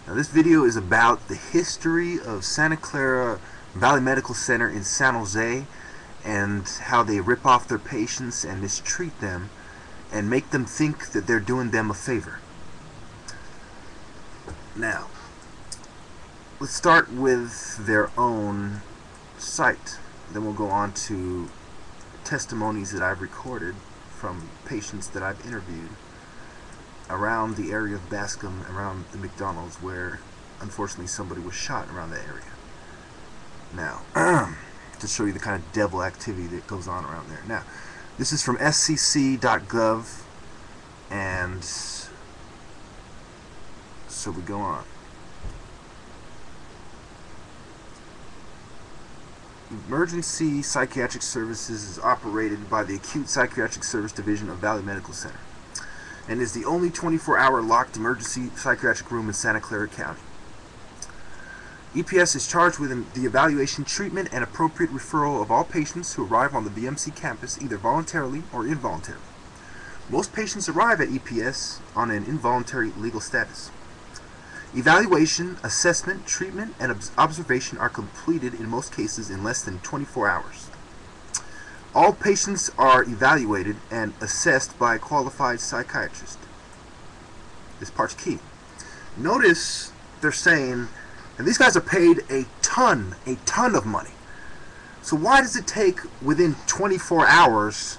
Now this video is about the history of Santa Clara Valley Medical Center in San Jose and how they rip off their patients and mistreat them and make them think that they're doing them a favor. Now, let's start with their own site. Then we'll go on to testimonies that I've recorded from patients that I've interviewed around the area of Bascom, around the McDonald's, where unfortunately somebody was shot around that area. Now, to show you the kind of devil activity that goes on around there. Now, this is from scc.gov, and so we go on. Emergency Psychiatric Services is operated by the Acute Psychiatric Service Division of Valley Medical Center and is the only 24-hour locked emergency psychiatric room in Santa Clara County. EPS is charged with the evaluation, treatment, and appropriate referral of all patients who arrive on the VMC campus either voluntarily or involuntarily. Most patients arrive at EPS on an involuntary legal status. Evaluation, assessment, treatment, and observation are completed in most cases in less than 24 hours. All patients are evaluated and assessed by a qualified psychiatrist. This part's key. Notice they're saying, and these guys are paid a ton of money. So why does it take within 24 hours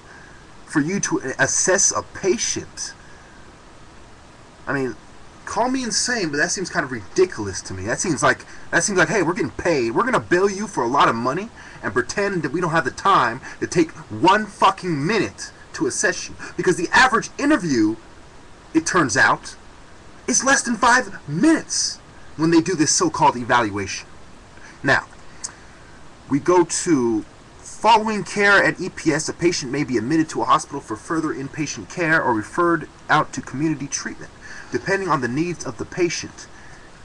for you to assess a patient? I mean, call me insane, but that seems kind of ridiculous to me. That seems like, hey, we're getting paid. We're gonna bill you for a lot of money and pretend that we don't have the time to take 1 fucking minute to assess you. Because the average interview, it turns out, is less than 5 minutes when they do this so-called evaluation. Now, we go to following care at EPS. A patient may be admitted to a hospital for further inpatient care or referred out to community treatment, depending on the needs of the patient.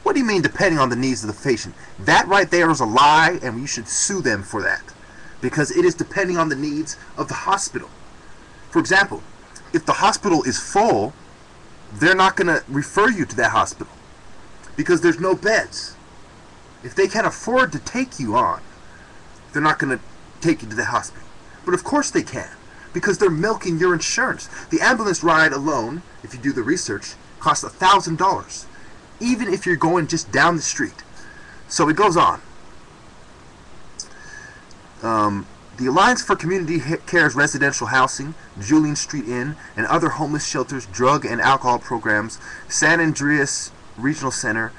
What do you mean, depending on the needs of the patient? That right there is a lie, and you should sue them for that, because it is depending on the needs of the hospital. For example, if the hospital is full, they're not going to refer you to that hospital because there's no beds. If they can't afford to take you on, they're not going to take you to the hospital. But of course they can, because they're milking your insurance. The ambulance ride alone, if you do the research, costs $1,000, even if you're going just down the street. So it goes on. The Alliance for Community Care's residential housing, Julian Street Inn, and other homeless shelters, drug and alcohol programs, San Andreas Regional Center,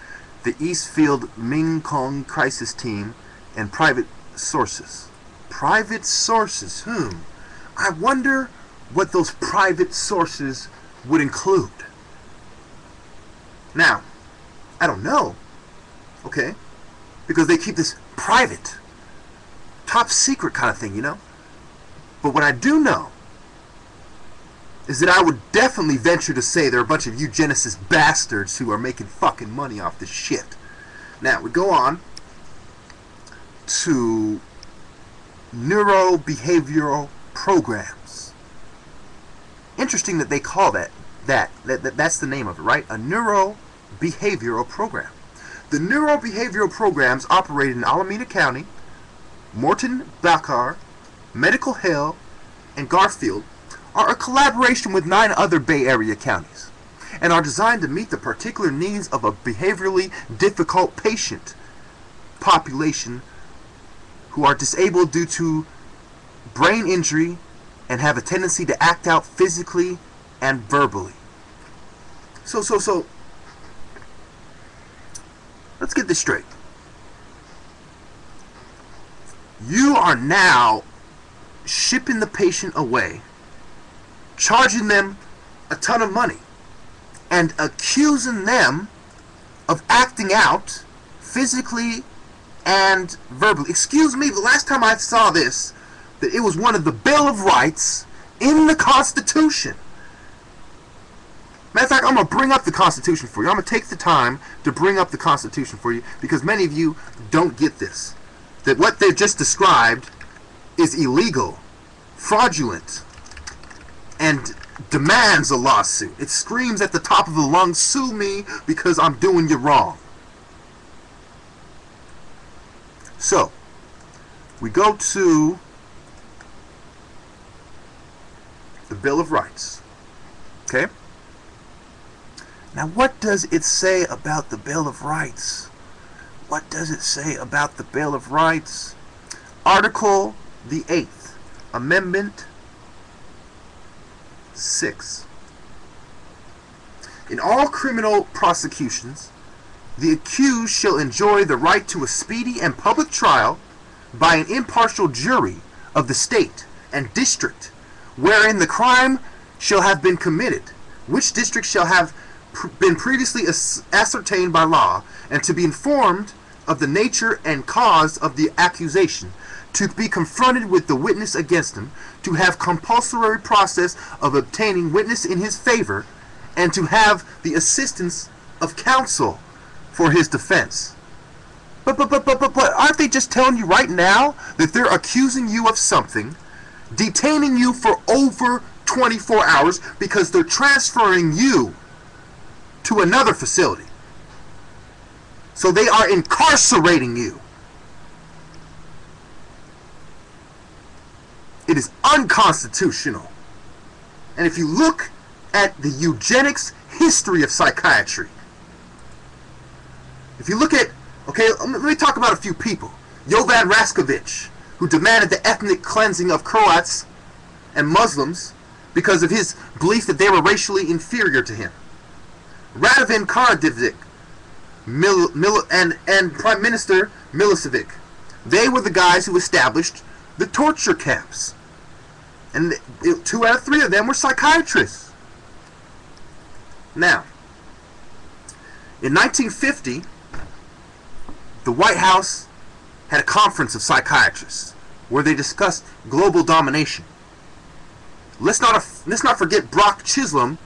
the Eastfield Ming Kong Crisis Team, and private sources. Private sources, I wonder what those private sources would include. Now, I don't know, okay, because they keep this private, top secret kind of thing, you know. But what I do know is that I would definitely venture to say there are a bunch of eugenicist bastards who are making fucking money off this shit. Now, we go on to neurobehavioral programs. Interesting that they call that's the name of it, right? A neurobehavioral program. The neurobehavioral programs operated in Alameda County, Morton, Bakar, Medical Hill, and Garfield are a collaboration with 9 other Bay Area counties and are designed to meet the particular needs of a behaviorally difficult patient population who are disabled due to brain injury and have a tendency to act out physically and verbally. So let's get this straight. You are now shipping the patient away, charging them a ton of money, and accusing them of acting out physically and verbally. Excuse me, the last time I saw this, that it was one of the Bill of Rights in the Constitution. Matter of fact, I'm going to bring up the Constitution for you. I'm going to take the time to bring up the Constitution for you, because many of you don't get this. That what they've just described is illegal, fraudulent, and demands a lawsuit. It screams at the top of the lungs, sue me because I'm doing you wrong. So, we go to the Bill of Rights. Okay? Now, what does it say about the Bill of Rights? What does it say about the Bill of Rights? Article the 8th, Amendment 6. In all criminal prosecutions, the accused shall enjoy the right to a speedy and public trial by an impartial jury of the state and district wherein the crime shall have been committed, which district shall have been previously ascertained by law, and to be informed of the nature and cause of the accusation, to be confronted with the witness against him, to have compulsory process of obtaining witness in his favor, and to have the assistance of counsel for his defense. But aren't they just telling you right now that they're accusing you of something, detaining you for over 24 hours because they're transferring you to another facility? So they are incarcerating you. It is unconstitutional. And if you look at the eugenics history of psychiatry, if you look at, okay, let me talk about a few people. Jovan Raskovic, who demanded the ethnic cleansing of Croats and Muslims because of his belief that they were racially inferior to him. Radovan Karadzic and Prime Minister Milosevic. They were the guys who established the torture camps. And 2 out of 3 of them were psychiatrists. Now, in 1950, the White House had a conference of psychiatrists where they discussed global domination. Let's not forget Brock Chisholm,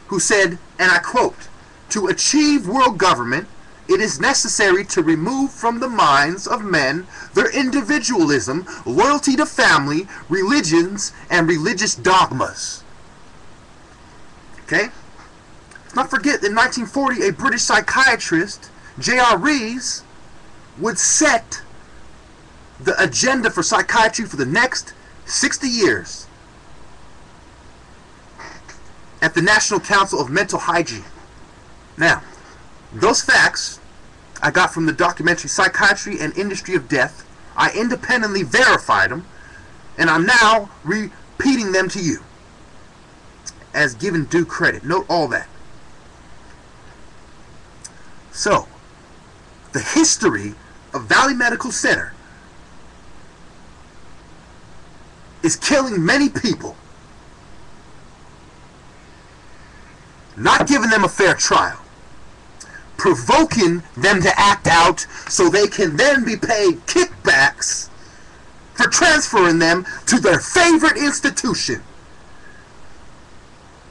who said, and I quote, "To achieve world government, it is necessary to remove from the minds of men their individualism, loyalty to family, religions, and religious dogmas." Okay? Let's not forget that in 1940, a British psychiatrist, J.R. Rees, would set the agenda for psychiatry for the next 60 years at the National Council of Mental Hygiene. Now, those facts I got from the documentary Psychiatry and Industry of Death. I independently verified them, and I'm now repeating them to you as given due credit. Note all that. So, the history of Valley Medical Center is killing many people, not giving them a fair trial, provoking them to act out so they can then be paid kickbacks for transferring them to their favorite institution.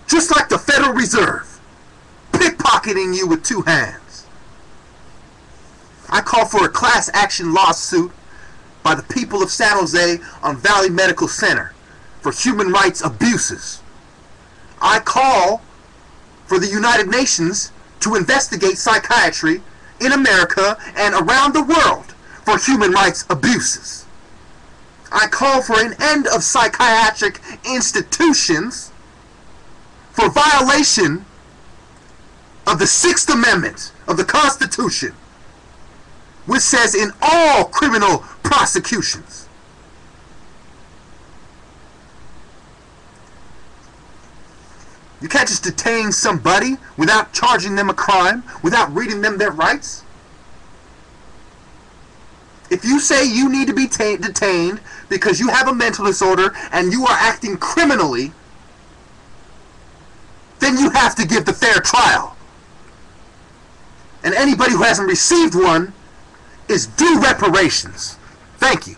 Just like the Federal Reserve, pickpocketing you with 2 hands. I call for a class action lawsuit by the people of San Jose on Valley Medical Center for human rights abuses. I call for the United Nations to investigate psychiatry in America and around the world for human rights abuses. I call for an end of psychiatric institutions for violation of the 6th Amendment of the Constitution, which says in all criminal prosecutions, you can't just detain somebody without charging them a crime, without reading them their rights. If you say you need to be detained because you have a mental disorder and you are acting criminally, then you have to give the fair trial. And anybody who hasn't received one is due reparations. Thank you.